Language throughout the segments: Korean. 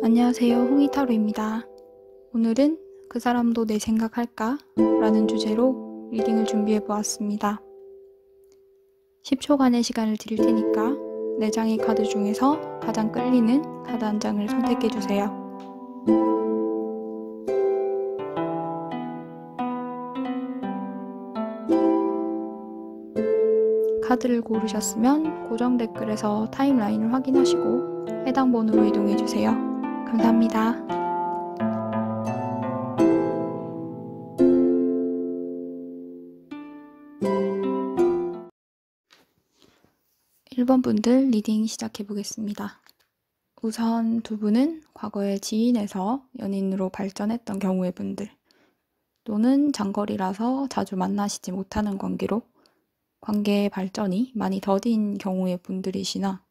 안녕하세요, 홍이타로입니다. 오늘은 그 사람도 내 생각할까? 라는 주제로 리딩을 준비해 보았습니다. 10초간의 시간을 드릴 테니까 4장의 카드 중에서 가장 끌리는 카드 한 장을 선택해 주세요. 카드를 고르셨으면 고정 댓글에서 타임라인을 확인하시고 해당 번호로 이동해 주세요. 감사합니다. 1번 분들 리딩 시작해 보겠습니다. 우선 두 분은 과거의 지인에서 연인으로 발전했던 경우의 분들, 또는 장거리라서 자주 만나시지 못하는 관계로 관계의 발전이 많이 더딘 경우의 분들이시나,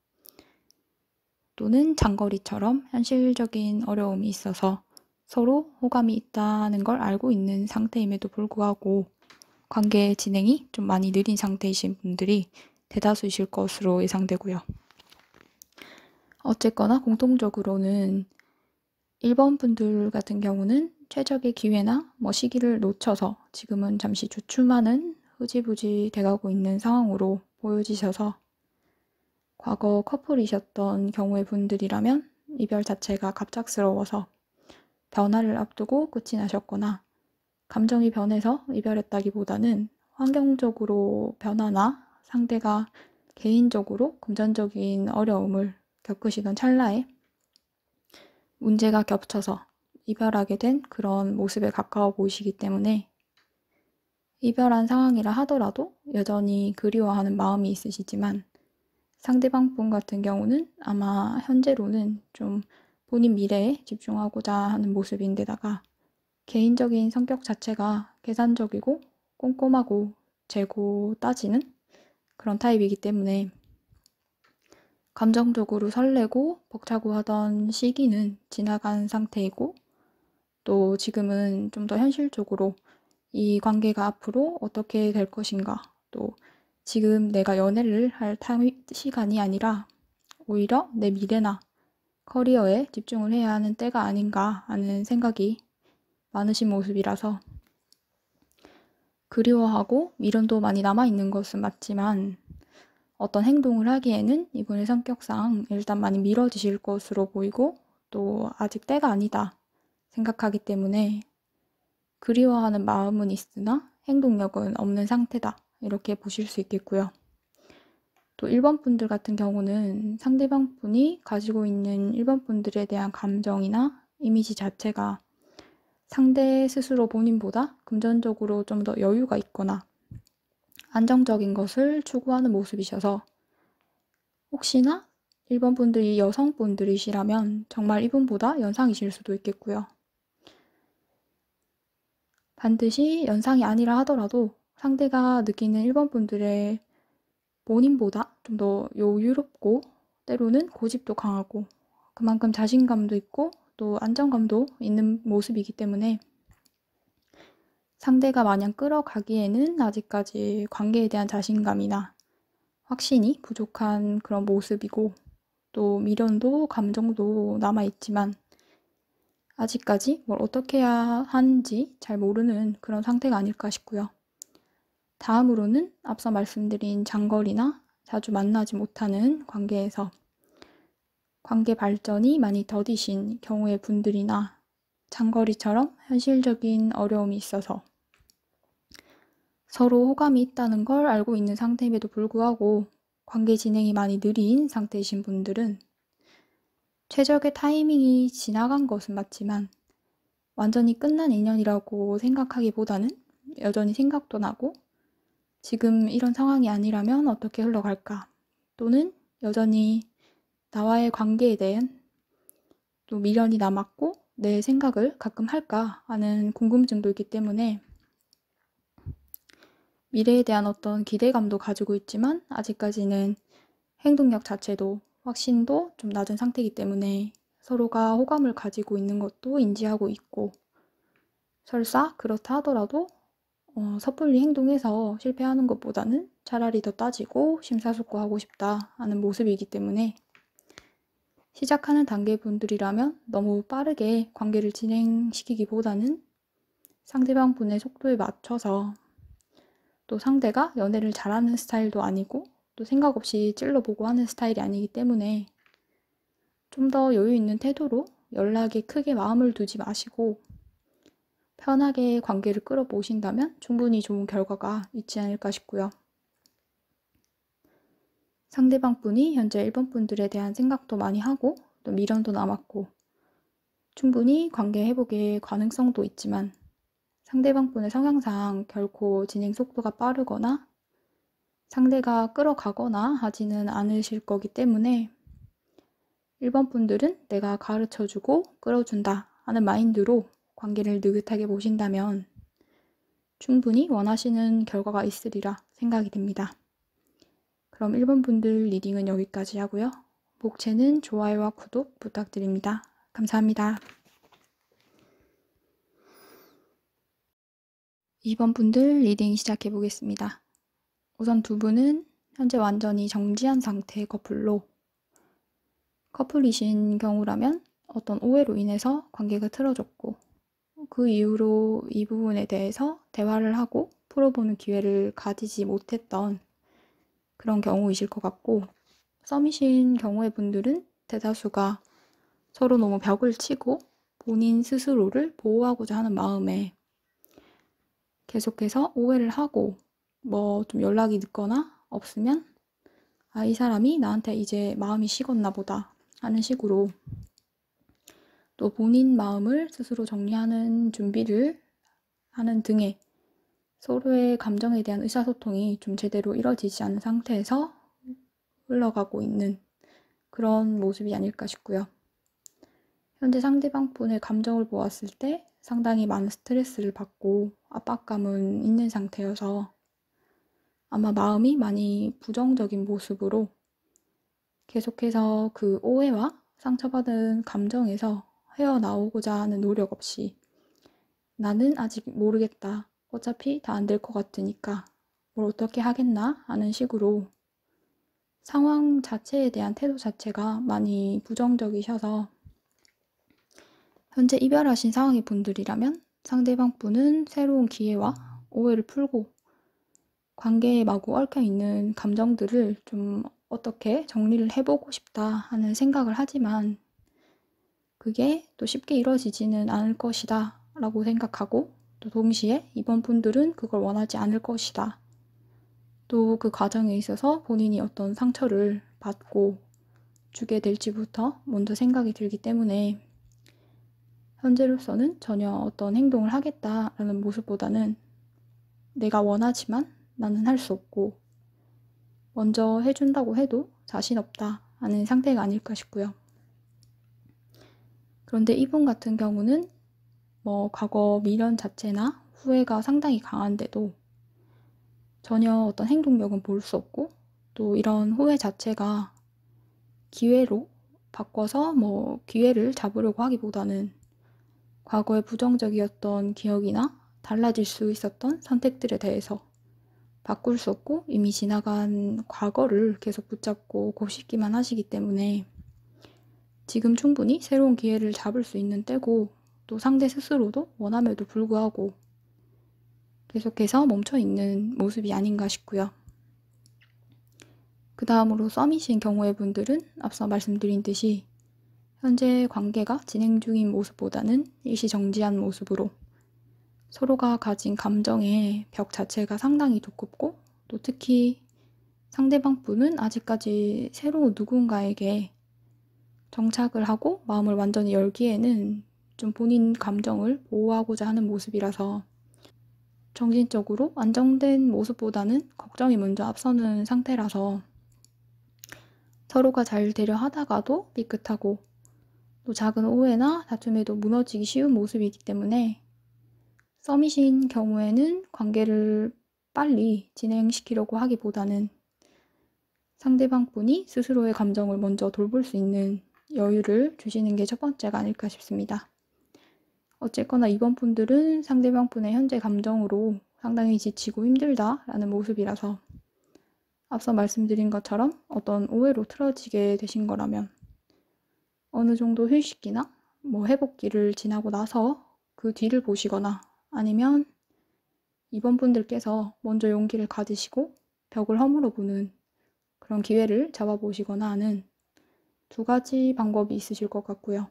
또는 장거리처럼 현실적인 어려움이 있어서 서로 호감이 있다는 걸 알고 있는 상태임에도 불구하고 관계 진행이 좀 많이 느린 상태이신 분들이 대다수이실 것으로 예상되고요. 어쨌거나 공통적으로는 1번 분들 같은 경우는 최적의 기회나 시기를 놓쳐서 지금은 잠시 주춤하는 흐지부지 돼가고 있는 상황으로 보여지셔서, 과거 커플이셨던 경우의 분들이라면 이별 자체가 갑작스러워서 변화를 앞두고 끝이 나셨거나, 감정이 변해서 이별했다기보다는 환경적으로 변화나 상대가 개인적으로 금전적인 어려움을 겪으시던 찰나에 문제가 겹쳐서 이별하게 된 그런 모습에 가까워 보이시기 때문에, 이별한 상황이라 하더라도 여전히 그리워하는 마음이 있으시지만 상대방 분 같은 경우는 아마 현재로는 좀 본인 미래에 집중하고자 하는 모습인데다가 개인적인 성격 자체가 계산적이고 꼼꼼하고 재고 따지는 그런 타입이기 때문에 감정적으로 설레고 벅차고 하던 시기는 지나간 상태이고, 또 지금은 좀 더 현실적으로 이 관계가 앞으로 어떻게 될 것인가, 또 지금 내가 연애를 할 시간이 아니라 오히려 내 미래나 커리어에 집중을 해야 하는 때가 아닌가 하는 생각이 많으신 모습이라서, 그리워하고 미련도 많이 남아있는 것은 맞지만 어떤 행동을 하기에는 이분의 성격상 일단 많이 미뤄지실 것으로 보이고, 또 아직 때가 아니다 생각하기 때문에 그리워하는 마음은 있으나 행동력은 없는 상태다, 이렇게 보실 수 있겠고요. 또 1번 분들 같은 경우는 상대방 분이 가지고 있는 1번 분들에 대한 감정이나 이미지 자체가 상대 스스로 본인보다 금전적으로 좀 더 여유가 있거나 안정적인 것을 추구하는 모습이셔서, 혹시나 1번 분들이 여성분들이시라면 정말 이분보다 연상이실 수도 있겠고요. 반드시 연상이 아니라 하더라도 상대가 느끼는 1번 분들의 본인보다 좀 더 여유롭고 때로는 고집도 강하고 그만큼 자신감도 있고 또 안정감도 있는 모습이기 때문에, 상대가 마냥 끌어가기에는 아직까지 관계에 대한 자신감이나 확신이 부족한 그런 모습이고, 또 미련도 감정도 남아있지만 아직까지 뭘 어떻게 해야 하는지 잘 모르는 그런 상태가 아닐까 싶고요. 다음으로는 앞서 말씀드린 장거리나 자주 만나지 못하는 관계에서 관계 발전이 많이 더디신 경우의 분들이나, 장거리처럼 현실적인 어려움이 있어서 서로 호감이 있다는 걸 알고 있는 상태임에도 불구하고 관계 진행이 많이 느린 상태이신 분들은 최적의 타이밍이 지나간 것은 맞지만 완전히 끝난 인연이라고 생각하기보다는 여전히 생각도 나고, 지금 이런 상황이 아니라면 어떻게 흘러갈까, 또는 여전히 나와의 관계에 대한 또 미련이 남았고 내 생각을 가끔 할까 하는 궁금증도 있기 때문에 미래에 대한 어떤 기대감도 가지고 있지만 아직까지는 행동력 자체도 확신도 좀 낮은 상태이기 때문에 서로가 호감을 가지고 있는 것도 인지하고 있고, 설사 그렇다 하더라도 섣불리 행동해서 실패하는 것보다는 차라리 더 따지고 심사숙고하고 싶다 하는 모습이기 때문에 시작하는 단계 분들이라면 너무 빠르게 관계를 진행시키기보다는 상대방 분의 속도에 맞춰서, 또 상대가 연애를 잘하는 스타일도 아니고 또 생각 없이 찔러보고 하는 스타일이 아니기 때문에 좀 더 여유 있는 태도로 연락에 크게 마음을 두지 마시고 편하게 관계를 끌어보신다면 충분히 좋은 결과가 있지 않을까 싶고요. 상대방 분이 현재 1번 분들에 대한 생각도 많이 하고 또 미련도 남았고 충분히 관계 회복의 가능성도 있지만 상대방 분의 성향상 결코 진행 속도가 빠르거나 상대가 끌어가거나 하지는 않으실 거기 때문에 1번 분들은 내가 가르쳐주고 끌어준다 하는 마인드로 관계를 느긋하게 보신다면 충분히 원하시는 결과가 있으리라 생각이 됩니다. 그럼 1번 분들 리딩은 여기까지 하고요. 목채는 좋아요와 구독 부탁드립니다. 감사합니다. 2번 분들 리딩 시작해 보겠습니다. 우선 두 분은 현재 완전히 정지한 상태의 커플이신 경우라면 어떤 오해로 인해서 관계가 틀어졌고 그 이후로 이 부분에 대해서 대화를 하고 풀어보는 기회를 가지지 못했던 그런 경우이실 것 같고, 썸이신 경우의 분들은 대다수가 서로 너무 벽을 치고 본인 스스로를 보호하고자 하는 마음에 계속해서 오해를 하고 뭐 좀 연락이 늦거나 없으면 이 사람이 나한테 이제 마음이 식었나 보다 하는 식으로 또 본인 마음을 스스로 정리하는 준비를 하는 등의 서로의 감정에 대한 의사소통이 좀 제대로 이뤄지지 않은 상태에서 흘러가고 있는 그런 모습이 아닐까 싶고요. 현재 상대방 분의 감정을 보았을 때 상당히 많은 스트레스를 받고 압박감은 있는 상태여서 아마 마음이 많이 부정적인 모습으로 계속해서 그 오해와 상처받은 감정에서 헤어나오고자 하는 노력 없이 나는 아직 모르겠다. 어차피 다 안 될 것 같으니까 뭘 어떻게 하겠나 하는 식으로 상황 자체에 대한 태도 자체가 많이 부정적이셔서 현재 이별하신 상황의 분들이라면 상대방 분은 새로운 기회와 오해를 풀고 관계에 마구 얽혀있는 감정들을 좀 어떻게 정리를 해보고 싶다 하는 생각을 하지만 그게 또 쉽게 이루어지지는 않을 것이다 라고 생각하고 또 동시에 이번 분들은 그걸 원하지 않을 것이다. 또 그 과정에 있어서 본인이 어떤 상처를 받고 주게 될지부터 먼저 생각이 들기 때문에 현재로서는 전혀 어떤 행동을 하겠다라는 모습보다는 내가 원하지만 나는 할 수 없고 먼저 해준다고 해도 자신 없다 하는 상태가 아닐까 싶고요. 그런데 이분 같은 경우는 뭐 과거 미련 자체나 후회가 상당히 강한데도 전혀 어떤 행동력은 볼 수 없고 또 이런 후회 자체가 기회로 바꿔서 뭐 기회를 잡으려고 하기보다는 과거의 부정적이었던 기억이나 달라질 수 있었던 선택들에 대해서 바꿀 수 없고 이미 지나간 과거를 계속 붙잡고 곱씹기만 하시기 때문에 지금 충분히 새로운 기회를 잡을 수 있는 때고 또 상대 스스로도 원함에도 불구하고 계속해서 멈춰있는 모습이 아닌가 싶고요. 그 다음으로 썸이신 경우의 분들은 앞서 말씀드린 듯이 현재 관계가 진행 중인 모습보다는 일시정지한 모습으로 서로가 가진 감정의 벽 자체가 상당히 두껍고 또 특히 상대방 분은 아직까지 새로운 누군가에게 정착을 하고 마음을 완전히 열기에는 좀 본인 감정을 보호하고자 하는 모습이라서 정신적으로 안정된 모습보다는 걱정이 먼저 앞서는 상태라서 서로가 잘 되려 하다가도 삐끗하고 또 작은 오해나 다툼에도 무너지기 쉬운 모습이기 때문에 썸이신 경우에는 관계를 빨리 진행시키려고 하기보다는 상대방 분이 스스로의 감정을 먼저 돌볼 수 있는 여유를 주시는 게 첫 번째가 아닐까 싶습니다. 어쨌거나 이번 분들은 상대방 분의 현재 감정으로 상당히 지치고 힘들다라는 모습이라서 앞서 말씀드린 것처럼 어떤 오해로 틀어지게 되신 거라면 어느 정도 휴식기나 뭐 회복기를 지나고 나서 그 뒤를 보시거나 아니면 이번 분들께서 먼저 용기를 가지시고 벽을 허물어 보는 그런 기회를 잡아보시거나 하는 두 가지 방법이 있으실 것 같고요.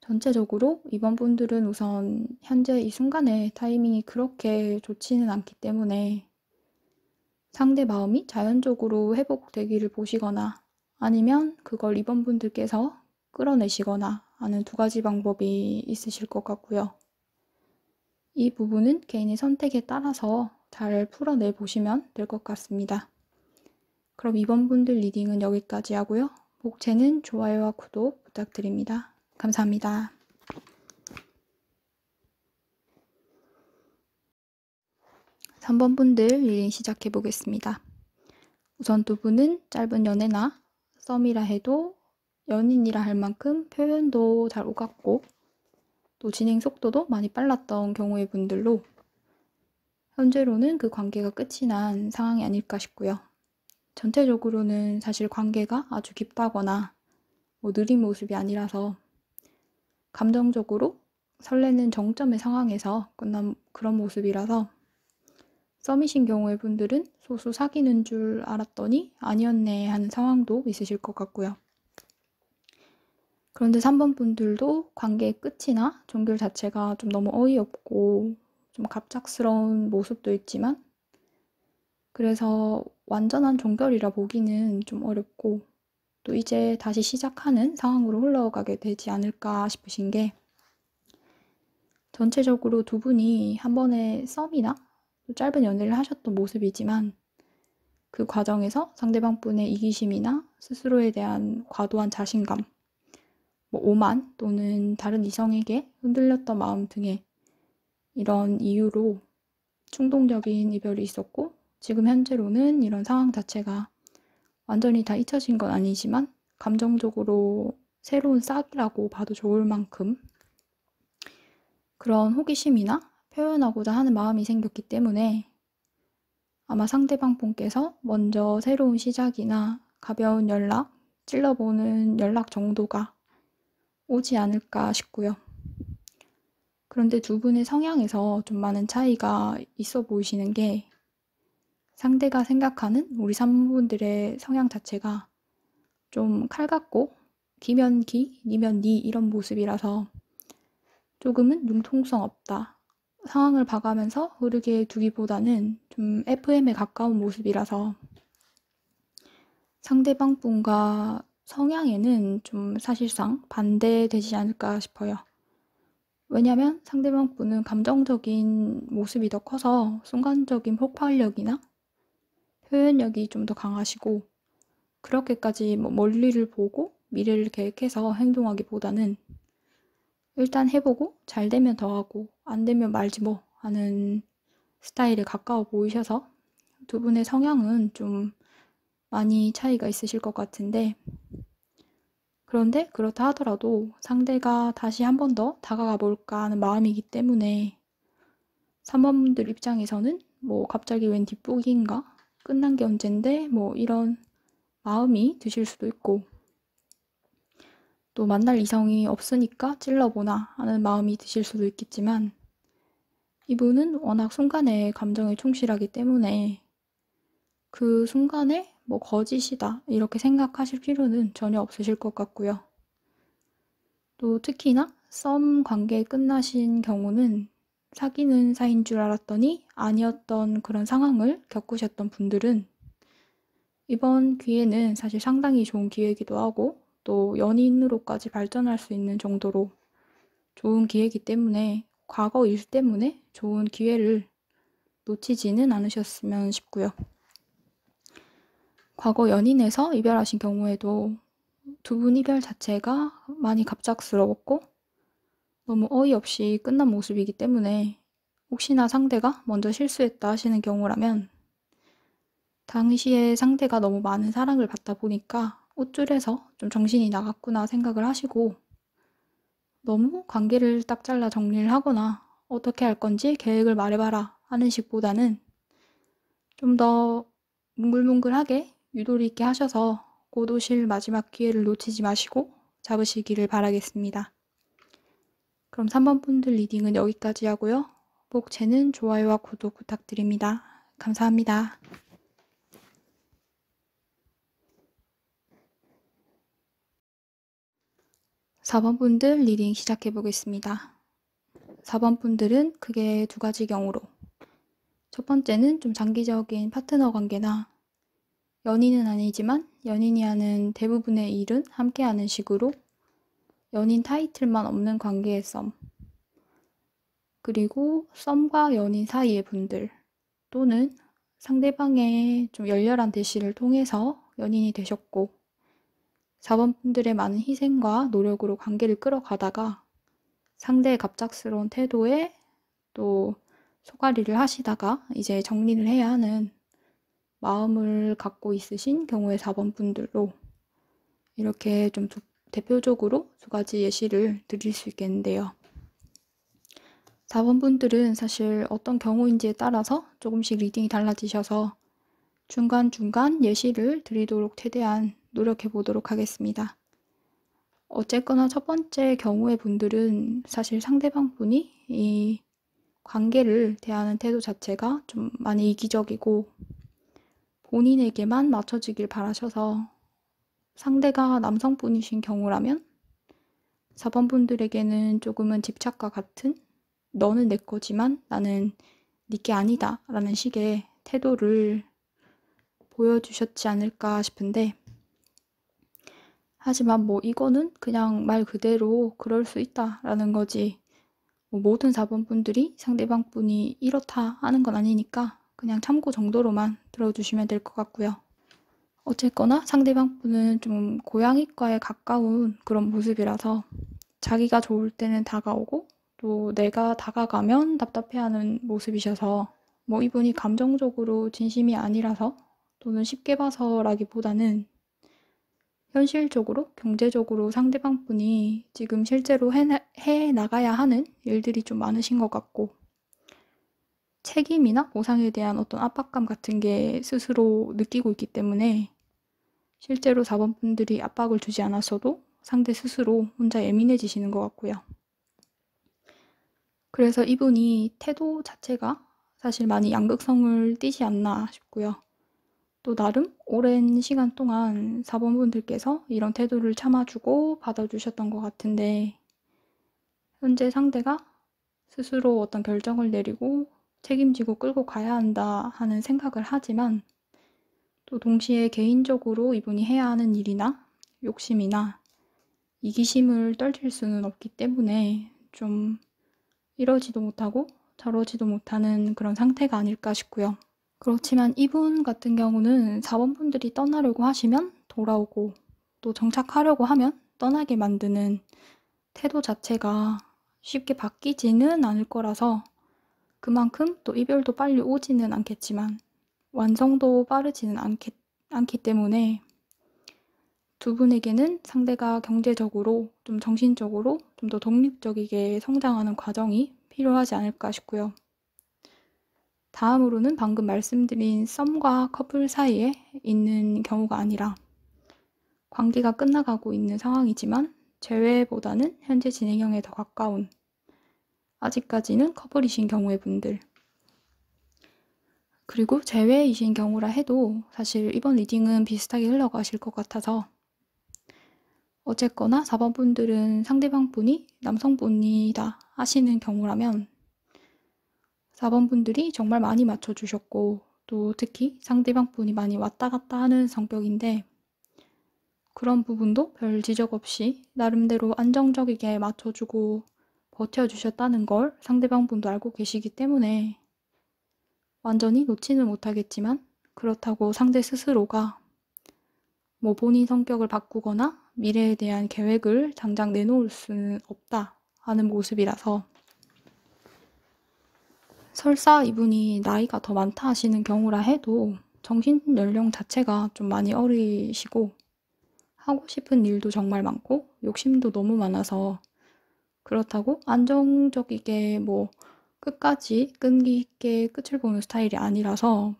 전체적으로 이번 분들은 우선 현재 이 순간의 타이밍이 그렇게 좋지는 않기 때문에 상대 마음이 자연적으로 회복되기를 보시거나 아니면 그걸 이번 분들께서 끌어내시거나 하는 두 가지 방법이 있으실 것 같고요. 이 부분은 개인의 선택에 따라서 잘 풀어내 보시면 될 것 같습니다. 그럼 이번 분들 리딩은 여기까지 하고요. 복채는 좋아요와 구독 부탁드립니다. 감사합니다. 3번 분들 리딩 시작해 보겠습니다. 우선 두 분은 짧은 연애나 썸이라 해도 연인이라 할 만큼 표현도 잘 오갔고 또 진행 속도도 많이 빨랐던 경우의 분들로 현재로는 그 관계가 끝이 난 상황이 아닐까 싶고요. 전체적으로는 사실 관계가 아주 깊다거나 뭐 느린 모습이 아니라서 감정적으로 설레는 정점의 상황에서 끝난 그런 모습이라서 썸이신 경우의 분들은 소수 사귀는 줄 알았더니 아니었네 하는 상황도 있으실 것 같고요. 그런데 3번 분들도 관계의 끝이나 종결 자체가 좀 너무 어이없고 좀 갑작스러운 모습도 있지만 그래서 완전한 종결이라 보기는 좀 어렵고 또 이제 다시 시작하는 상황으로 흘러가게 되지 않을까 싶으신 게 전체적으로 두 분이 한 번의 썸이나 짧은 연애를 하셨던 모습이지만 그 과정에서 상대방 분의 이기심이나 스스로에 대한 과도한 자신감, 뭐 오만 또는 다른 이성에게 흔들렸던 마음 등의 이런 이유로 충동적인 이별이 있었고 지금 현재로는 이런 상황 자체가 완전히 다 잊혀진 건 아니지만 감정적으로 새로운 싹이라고 봐도 좋을 만큼 그런 호기심이나 표현하고자 하는 마음이 생겼기 때문에 아마 상대방 분께서 먼저 새로운 시작이나 가벼운 연락, 찔러보는 연락 정도가 오지 않을까 싶고요. 그런데 두 분의 성향에서 좀 많은 차이가 있어 보이시는 게 상대가 생각하는 우리 산모분들의 성향 자체가 좀 칼 같고 기면 기, 니면 니 이런 모습이라서 조금은 융통성 없다. 상황을 봐가면서 흐르게 두기보다는 좀 FM에 가까운 모습이라서 상대방 분과 성향에는 좀 사실상 반대되지 않을까 싶어요. 왜냐면 상대방 분은 감정적인 모습이 더 커서 순간적인 폭발력이나 표현력이 좀 더 강하시고 그렇게까지 뭐 멀리를 보고 미래를 계획해서 행동하기보다는 일단 해보고 잘 되면 더 하고 안 되면 말지 뭐 하는 스타일에 가까워 보이셔서 두 분의 성향은 좀 많이 차이가 있으실 것 같은데 그런데 그렇다 하더라도 상대가 다시 한 번 더 다가가 볼까 하는 마음이기 때문에 3번분들 입장에서는 뭐 갑자기 웬 뒷북인가? 끝난 게 언젠데? 뭐 이런 마음이 드실 수도 있고 또 만날 이성이 없으니까 찔러보나 하는 마음이 드실 수도 있겠지만 이분은 워낙 순간에 감정에 충실하기 때문에 그 순간에 뭐 거짓이다 이렇게 생각하실 필요는 전혀 없으실 것 같고요. 또 특히나 썸 관계 끝나신 경우는 사귀는 사이인 줄 알았더니 아니었던 그런 상황을 겪으셨던 분들은 이번 기회는 사실 상당히 좋은 기회이기도 하고 또 연인으로까지 발전할 수 있는 정도로 좋은 기회이기 때문에 과거 일 때문에 좋은 기회를 놓치지는 않으셨으면 싶고요. 과거 연인에서 이별하신 경우에도 두 분 이별 자체가 많이 갑작스러웠고 너무 어이없이 끝난 모습이기 때문에 혹시나 상대가 먼저 실수했다 하시는 경우라면 당시에 상대가 너무 많은 사랑을 받다 보니까 옷줄에서 좀 정신이 나갔구나 생각을 하시고 너무 관계를 딱 잘라 정리를 하거나 어떻게 할 건지 계획을 말해봐라 하는 식보다는 좀 더 뭉글뭉글하게 유도리 있게 하셔서 곧 오실 마지막 기회를 놓치지 마시고 잡으시기를 바라겠습니다. 그럼 3번 분들 리딩은 여기까지 하고요. 목채는 좋아요와 구독 부탁드립니다. 감사합니다. 4번 분들 리딩 시작해 보겠습니다. 4번 분들은 크게 두 가지 경우로, 첫 번째는 좀 장기적인 파트너 관계나 연인은 아니지만 연인이 하는 대부분의 일은 함께 하는 식으로 연인 타이틀만 없는 관계의 썸, 그리고 썸과 연인 사이의 분들, 또는 상대방의 좀 열렬한 대시를 통해서 연인이 되셨고 4번 분들의 많은 희생과 노력으로 관계를 끌어가다가 상대의 갑작스러운 태도에 또 소가리를 하시다가 이제 정리를 해야 하는 마음을 갖고 있으신 경우의 4번 분들로 이렇게 좀 대표적으로 두 가지 예시를 드릴 수 있겠는데요. 4번 분들은 사실 어떤 경우인지에 따라서 조금씩 리딩이 달라지셔서 중간중간 예시를 드리도록 최대한 노력해 보도록 하겠습니다. 어쨌거나 첫 번째 경우의 분들은 사실 상대방 분이 이 관계를 대하는 태도 자체가 좀 많이 이기적이고 본인에게만 맞춰지길 바라셔서 상대가 남성분이신 경우라면 4번 분들에게는 조금은 집착과 같은 너는 내 거지만 나는 네게 아니다 라는 식의 태도를 보여주셨지 않을까 싶은데, 하지만 뭐 이거는 그냥 말 그대로 그럴 수 있다 라는 거지 뭐 모든 4번 분들이 상대방 분이 이렇다 하는 건 아니니까 그냥 참고 정도로만 들어주시면 될 것 같고요. 어쨌거나 상대방 분은 좀 고양이과에 가까운 그런 모습이라서 자기가 좋을 때는 다가오고 또 내가 다가가면 답답해하는 모습이셔서 뭐 이분이 감정적으로 진심이 아니라서 또는 쉽게 봐서라기보다는 현실적으로 경제적으로 상대방 분이 지금 실제로 해 나가야 하는 일들이 좀 많으신 것 같고 책임이나 보상에 대한 어떤 압박감 같은 게 스스로 느끼고 있기 때문에 실제로 4번 분들이 압박을 주지 않았어도 상대 스스로 혼자 예민해지시는 것 같고요. 그래서 이분이 태도 자체가 사실 많이 양극성을 띠지 않나 싶고요. 또 나름 오랜 시간 동안 4번 분들께서 이런 태도를 참아주고 받아주셨던 것 같은데 현재 상대가 스스로 어떤 결정을 내리고 책임지고 끌고 가야 한다 하는 생각을 하지만 또 동시에 개인적으로 이분이 해야 하는 일이나 욕심이나 이기심을 떨칠 수는 없기 때문에 좀 이러지도 못하고 저러지도 못하는 그런 상태가 아닐까 싶고요. 그렇지만 이분 같은 경우는 4번 분들이 떠나려고 하시면 돌아오고 또 정착하려고 하면 떠나게 만드는 태도 자체가 쉽게 바뀌지는 않을 거라서 그만큼 또 이별도 빨리 오지는 않겠지만 완성도 빠르지는 않기 때문에 두 분에게는 상대가 경제적으로 좀 정신적으로 좀 더 독립적이게 성장하는 과정이 필요하지 않을까 싶고요. 다음으로는 방금 말씀드린 썸과 커플 사이에 있는 경우가 아니라 관계가 끝나가고 있는 상황이지만 재회보다는 현재 진행형에 더 가까운 아직까지는 커플이신 경우의 분들, 그리고 재회이신 경우라 해도 사실 이번 리딩은 비슷하게 흘러가실 것 같아서 어쨌거나 4번 분들은 상대방 분이 남성분이다 하시는 경우라면 4번 분들이 정말 많이 맞춰주셨고 또 특히 상대방 분이 많이 왔다 갔다 하는 성격인데 그런 부분도 별 지적 없이 나름대로 안정적이게 맞춰주고 버텨주셨다는 걸 상대방 분도 알고 계시기 때문에 완전히 놓지는 못하겠지만 그렇다고 상대 스스로가 뭐 본인 성격을 바꾸거나 미래에 대한 계획을 당장 내놓을 수는 없다 하는 모습이라서 설사 이분이 나이가 더 많다 하시는 경우라 해도 정신 연령 자체가 좀 많이 어리시고 하고 싶은 일도 정말 많고 욕심도 너무 많아서 그렇다고 안정적이게 뭐 끝까지 끈기 있게 끝을 보는 스타일이 아니라서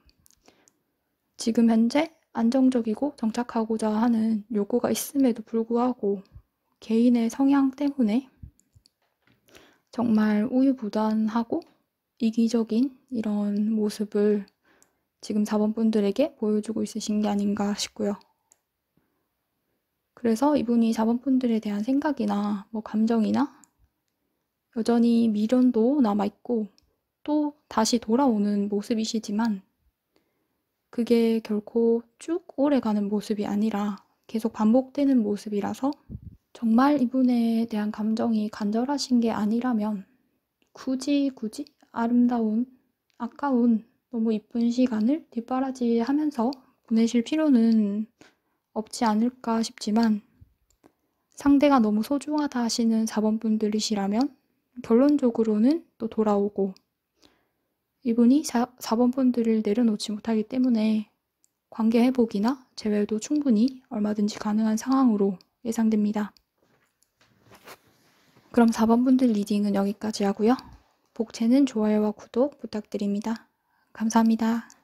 지금 현재 안정적이고 정착하고자 하는 요구가 있음에도 불구하고 개인의 성향 때문에 정말 우유부단하고 이기적인 이런 모습을 지금 4번 분들에게 보여주고 있으신 게 아닌가 싶고요. 그래서 이분이 4번 분들에 대한 생각이나 뭐 감정이나 여전히 미련도 남아있고 또 다시 돌아오는 모습이시지만 그게 결코 쭉 오래가는 모습이 아니라 계속 반복되는 모습이라서 정말 이분에 대한 감정이 간절하신 게 아니라면 굳이 아름다운, 아까운, 너무 이쁜 시간을 뒷바라지 하면서 보내실 필요는 없지 않을까 싶지만 상대가 너무 소중하다 하시는 4번 분들이시라면 결론적으로는 또 돌아오고 이분이 4번 분들을 내려놓지 못하기 때문에 관계 회복이나 재회도 충분히 얼마든지 가능한 상황으로 예상됩니다. 그럼 4번 분들 리딩은 여기까지 하고요. 복채는 좋아요와 구독 부탁드립니다. 감사합니다.